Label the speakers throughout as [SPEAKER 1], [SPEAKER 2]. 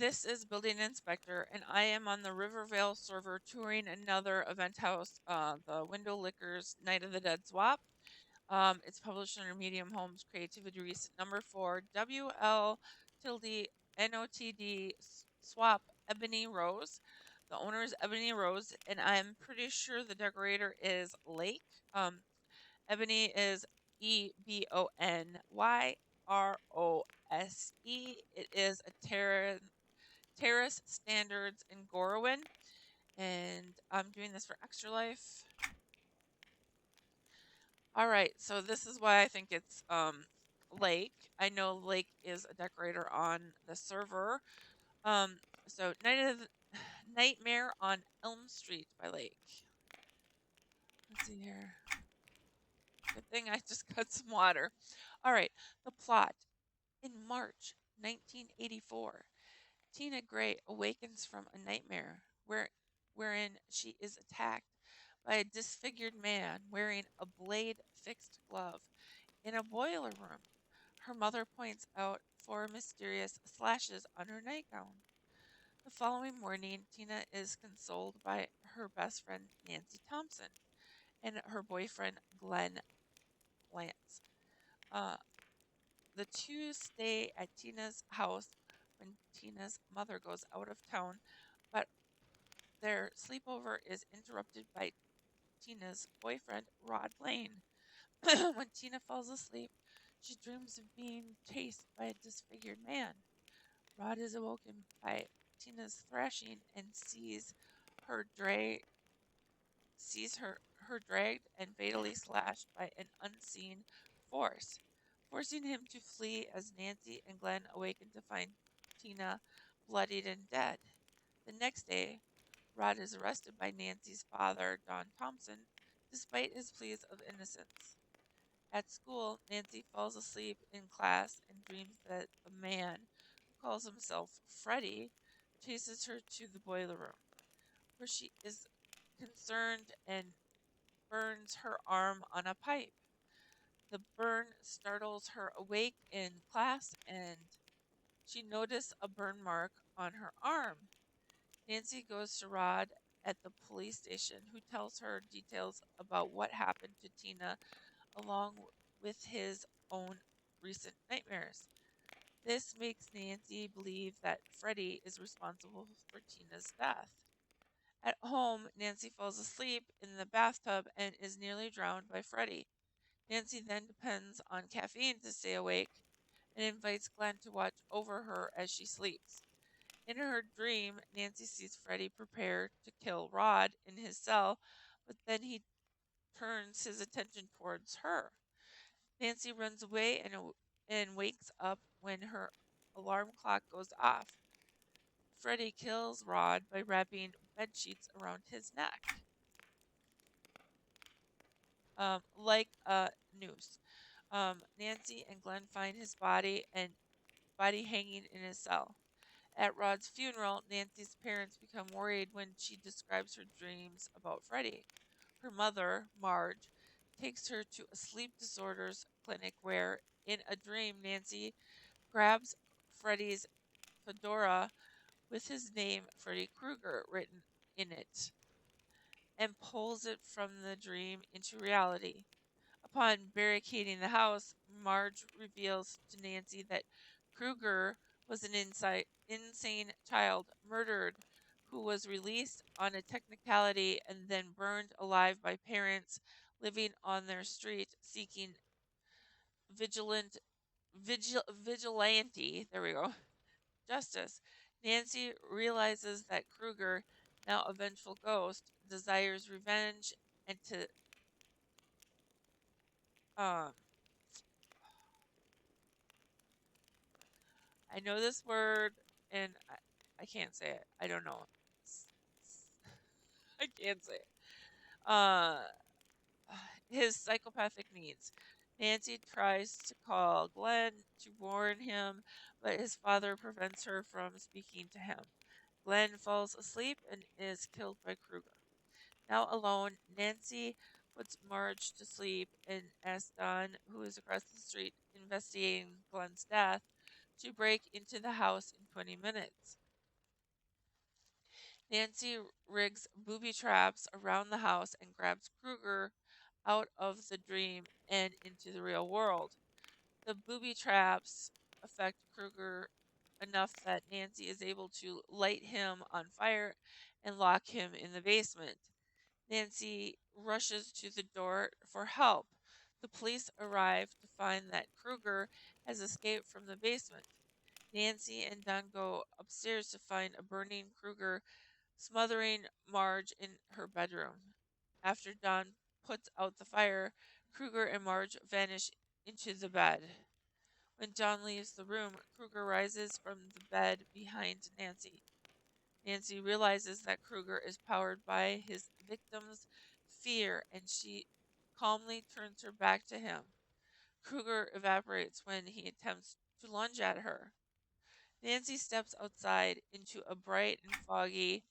[SPEAKER 1] This is Building Inspector, and I am on the Rivervale server touring another event house, the Window Lickers Night of the Dead Swap. It's published under Medium Homes Creativity Recent number 4, WL tilde NOTD Swap Ebonyrose. The owner is Ebonyrose, and I'm pretty sure the decorator is Lake. Ebony is EBONYROSE. It is a Terrace standards in Gorowyn, and I'm doing this for Extra Life. All right, so this is why I think it's Lake. I know Lake is a decorator on the server. So Nightmare on Elm Street by Lake. Let's see here. Good thing I just got some water. All right, the plot. In March 1984, Tina Gray awakens from a nightmare wherein she is attacked by a disfigured man wearing a blade-fixed glove in a boiler room. Her mother points out 4 mysterious slashes on her nightgown. The following morning, Tina is consoled by her best friend Nancy Thompson and her boyfriend Glenn Lance. The two stay at Tina's house when Tina's mother goes out of town, but their sleepover is interrupted by Tina's boyfriend, Rod Lane. When Tina falls asleep, she dreams of being chased by a disfigured man. Rod is awoken by Tina's thrashing and sees her dragged and fatally slashed by an unseen force, forcing him to flee as Nancy and Glenn awaken to find Tina bloodied and dead. The next day, Rod is arrested by Nancy's father, Don Thompson, despite his pleas of innocence. At school, Nancy falls asleep in class and dreams that a man, who calls himself Freddy, chases her to the boiler room, where she is concerned and burns her arm on a pipe. The burn startles her awake in class, and she notices a burn mark on her arm. Nancy goes to Rod at the police station, who tells her details about what happened to Tina along with his own recent nightmares. This makes Nancy believe that Freddy is responsible for Tina's death. At home, Nancy falls asleep in the bathtub and is nearly drowned by Freddy. Nancy then depends on caffeine to stay awake and invites Glenn to watch over her as she sleeps. In her dream, Nancy sees Freddy prepare to kill Rod in his cell, but then he turns his attention towards her. Nancy runs away and wakes up when her alarm clock goes off. Freddy kills Rod by wrapping bed sheets around his neck, like a noose. Nancy and Glenn find his body hanging in his cell. At Rod's funeral, Nancy's parents become worried when she describes her dreams about Freddy. Her mother, Marge, takes her to a sleep disorders clinic where, in a dream, Nancy grabs Freddy's fedora with his name, Freddy Krueger, written in it, and pulls it from the dream into reality. Upon barricading the house, Marge reveals to Nancy that Krueger was an insane child murdered who was released on a technicality and then burned alive by parents living on their street seeking vigilante, there we go, justice. Nancy realizes that Krueger, now a vengeful ghost, desires revenge and to um I know this word and I can't say it. I don't know. I can't say it. Uh his psychopathic needs. Nancy tries to call Glenn to warn him, but his father prevents her from speaking to him. Glenn falls asleep and is killed by Krueger. Now alone, Nancy puts Marge to sleep and asks Don, who is across the street investigating Glenn's death, to break into the house in 20 minutes. Nancy rigs booby traps around the house and grabs Kruger out of the dream and into the real world. The booby traps affect Kruger enough that Nancy is able to light him on fire and lock him in the basement. Nancy rushes to the door for help. The police arrive to find that Kruger has escaped from the basement. Nancy and Don go upstairs to find a burning Kruger smothering Marge in her bedroom. After Don puts out the fire, Kruger and Marge vanish into the bed. When Don leaves the room, Kruger rises from the bed behind Nancy. Nancy realizes that Kruger is powered by his victim's fear and she calmly turns her back to him. Kruger evaporates when he attempts to lunge at her. Nancy steps outside into a bright and foggy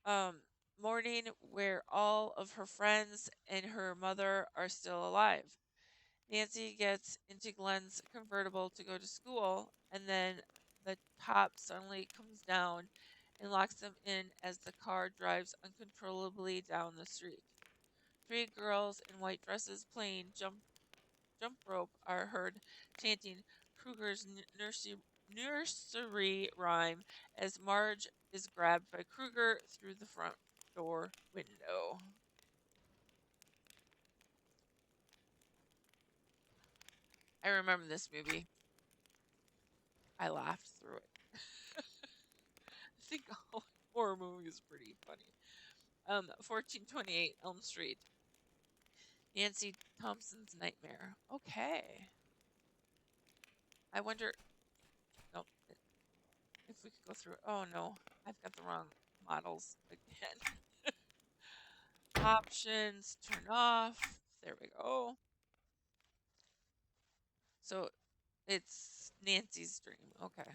[SPEAKER 1] um, morning where all of her friends and her mother are still alive. Nancy gets into Glenn's convertible to go to school, and then the top suddenly comes down and locks them in as the car drives uncontrollably down the street. Three girls in white dresses playing jump rope are heard chanting Kruger's nursery rhyme as Marge is grabbed by Kruger through the front door window. I remember this movie. I laughed through it. I think all horror movies are pretty funny. 1428 Elm Street. Nancy Thompson's Nightmare. Okay. I wonder. Nope. If we could go through it. Oh no, I've got the wrong models again. Options, turn off. There we go. So it's Nancy's dream. Okay.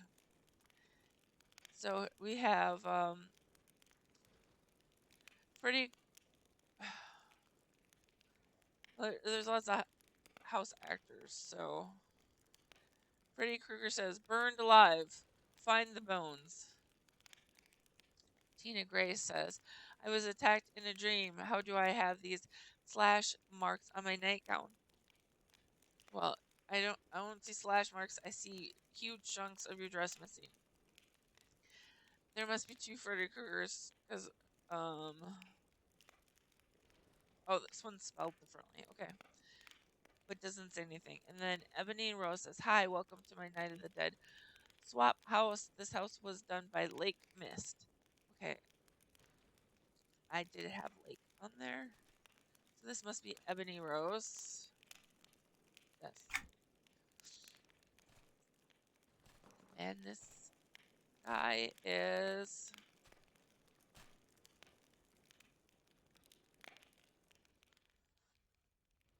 [SPEAKER 1] So we have pretty. There's lots of house actors. So Freddy Krueger says, "Burned alive. Find the bones." Tina Grace says, "I was attacked in a dream. How do I have these slash marks on my nightgown?" Well, I don't see slash marks. I see huge chunks of your dress missing. There must be two Freddy Kruegers because oh, this one's spelled differently. Okay. But doesn't say anything. And then Ebonyrose says, "Hi, welcome to my Night of the Dead swap house. This house was done by Lake Mist." Okay. I did have Lake on there. So this must be Ebonyrose. Yes. And this guy is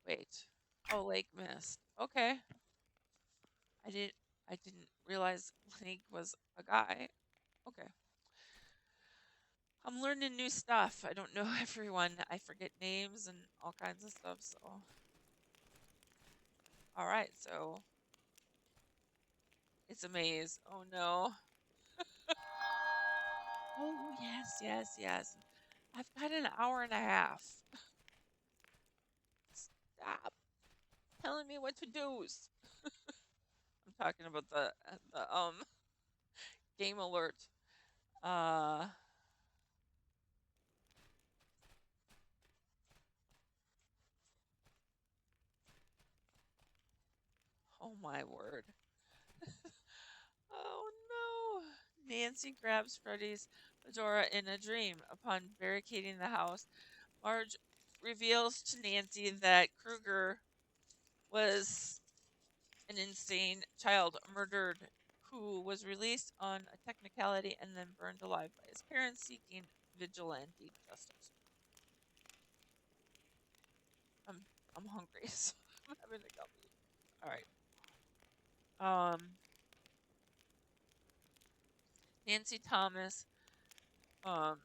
[SPEAKER 1] wait. Oh, Lake Mist. Okay. I didn't I didn't realize Lake was a guy. Okay. I'm learning new stuff. I don't know everyone. I forget names and all kinds of stuff, so all right, so it's a maze. Oh no. Oh yes, yes, yes. I've got an hour and a half. Stop telling me what to do. I'm talking about the game alert. Uh oh my word. Oh no. Nancy grabs Freddy's fedora in a dream. Upon barricading the house, Marge reveals to Nancy that Kruger was an insane child murdered who was released on a technicality and then burned alive by his parents seeking vigilante justice. I'm hungry, so I'm having a gummy. All right. Nancy um,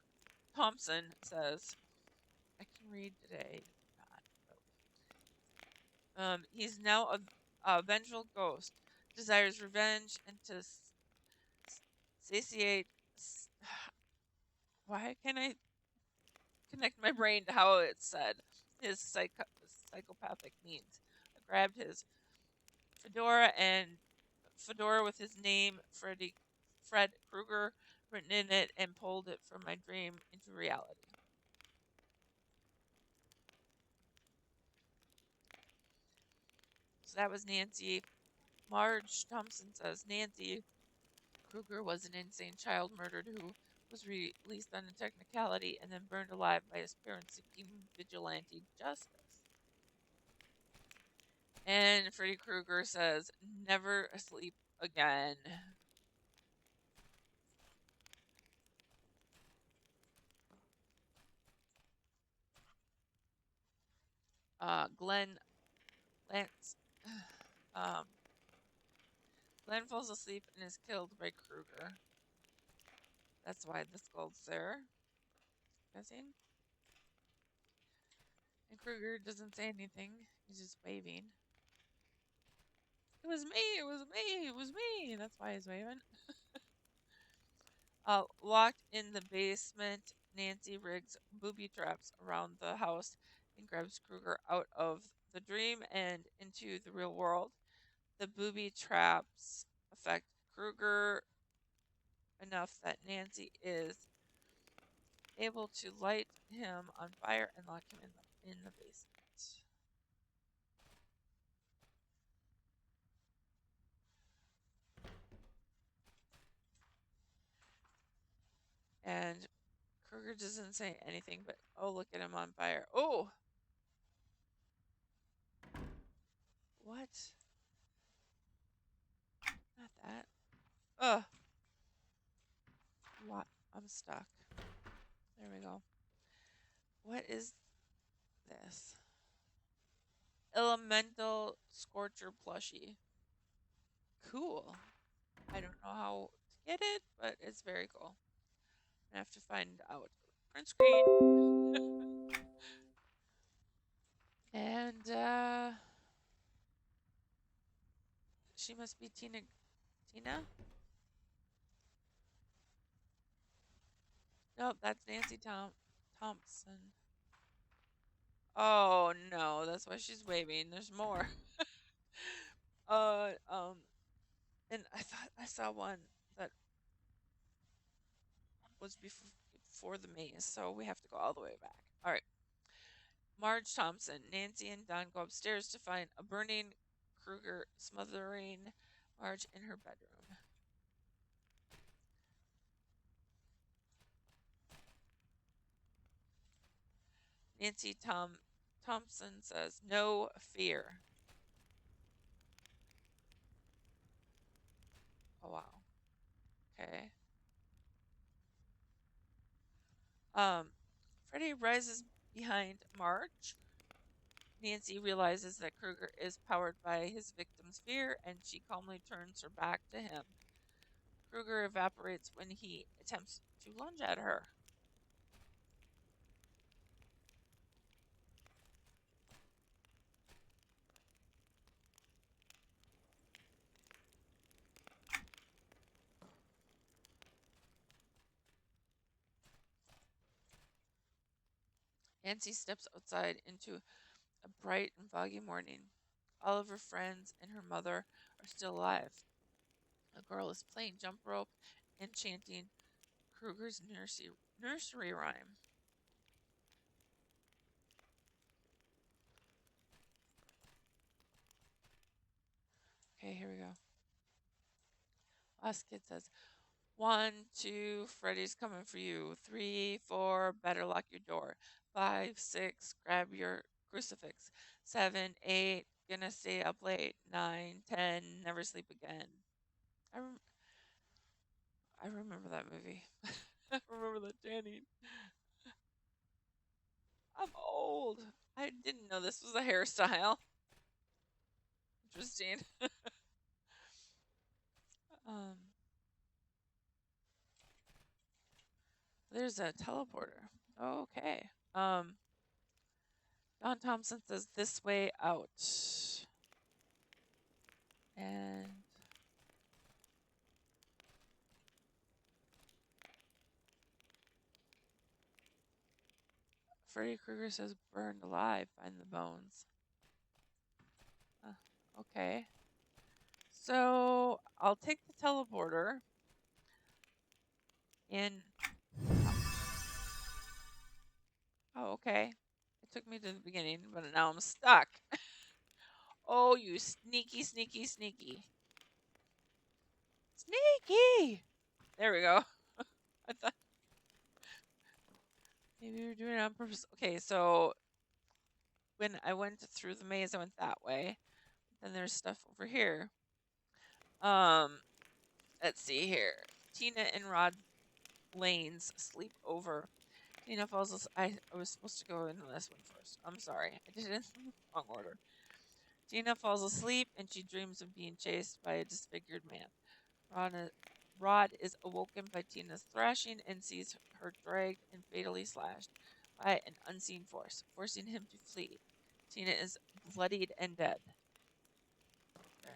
[SPEAKER 1] Thompson says, "I can read today." He's now a vengeful ghost, desires revenge and to satiate Why can't I connect my brain to how it said his psychopathic means? I grabbed his fedora with his name, Fred Krueger, written in it, and pulled it from my dream into reality. So that was Nancy. Marge Thompson says Nancy Krueger was an insane child murdered who was released on a technicality and then burned alive by his parents seeking vigilante justice. And Freddy Krueger says, never asleep again. Glenn Lance Glenn falls asleep and is killed by Krueger. That's why the skull's there. Guessing. And Krueger doesn't say anything. He's just waving. It was me, it was me, it was me. That's why he's waving. Locked in the basement, Nancy rigs booby traps around the house and grabs Krueger out of the dream and into the real world. The booby traps affect Krueger enough that Nancy is able to light him on fire and lock him in the basement. And Krueger doesn't say anything, but oh, look at him on fire. Oh! What? Not that. Ugh. What? I'm stuck. There we go. What is this? Elemental Scorcher plushie. Cool. I don't know how to get it, but it's very cool. I have to find out. Print screen. And she must be Tina? Nope, that's Nancy Thompson. Oh no, that's why she's waving. There's more. And I thought I saw one that was before the maze, so we have to go all the way back. All right. Marge Thompson, Nancy and Don go upstairs to find a burning Krueger smothering Marge in her bedroom. Nancy Thompson says, no fear. Oh, wow. Okay. Freddy rises behind Marge. Nancy realizes that Krueger is powered by his victim's fear, and she calmly turns her back to him. Krueger evaporates when he attempts to lunge at her. Nancy steps outside into a bright and foggy morning. All of her friends and her mother are still alive. A girl is playing jump rope and chanting Krueger's nursery rhyme. Okay, here we go. Last kid says, 1, 2, Freddy's coming for you. 3, 4, better lock your door. 5, 6, grab your crucifix. 7, 8, gonna stay up late. 9, 10, never sleep again. I remember that movie. I remember that chanting. I'm old. I didn't know this was a hairstyle. Interesting. um, there's a teleporter. Okay. Don Thompson says this way out. And Freddy Krueger says burned alive. Find the bones. Okay. So I'll take the teleporter and. Oh, okay. It took me to the beginning, but now I'm stuck. Oh, you sneaky, sneaky, sneaky. Sneaky! There we go. I thought maybe you were doing it on purpose. Okay, so when I went through the maze, I went that way. Then there's stuff over here. Let's see here. Tina and Rod Lanes sleep over. Tina falls asleep. I was supposed to go into this one first. I'm sorry. I did it in the wrong order. Tina falls asleep and she dreams of being chased by a disfigured man. Rod is awoken by Tina's thrashing and sees her dragged and fatally slashed by an unseen force, forcing him to flee. Tina is bloodied and dead. Okay.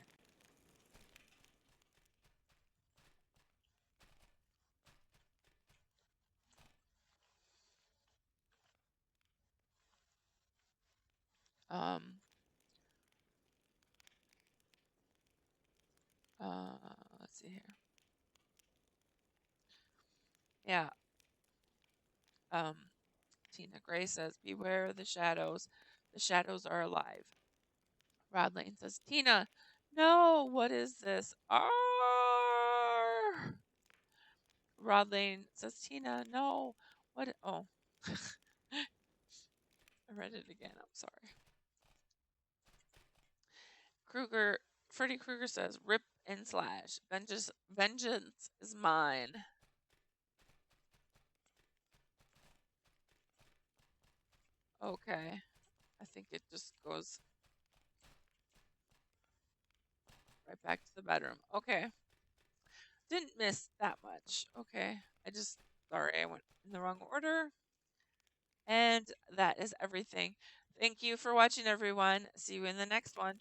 [SPEAKER 1] Let's see here. Yeah. Tina Gray says, beware the shadows. The shadows are alive. Rod Lane says, Tina, no, what is this? Arr! Rod Lane says, Tina, no, what? Oh, I read it again. I'm sorry. Freddy Krueger says, rip and slash. Vengeance is mine. Okay. I think it just goes right back to the bedroom. Okay. Didn't miss that much. Okay. Sorry, I went in the wrong order. And that is everything. Thank you for watching, everyone. See you in the next one.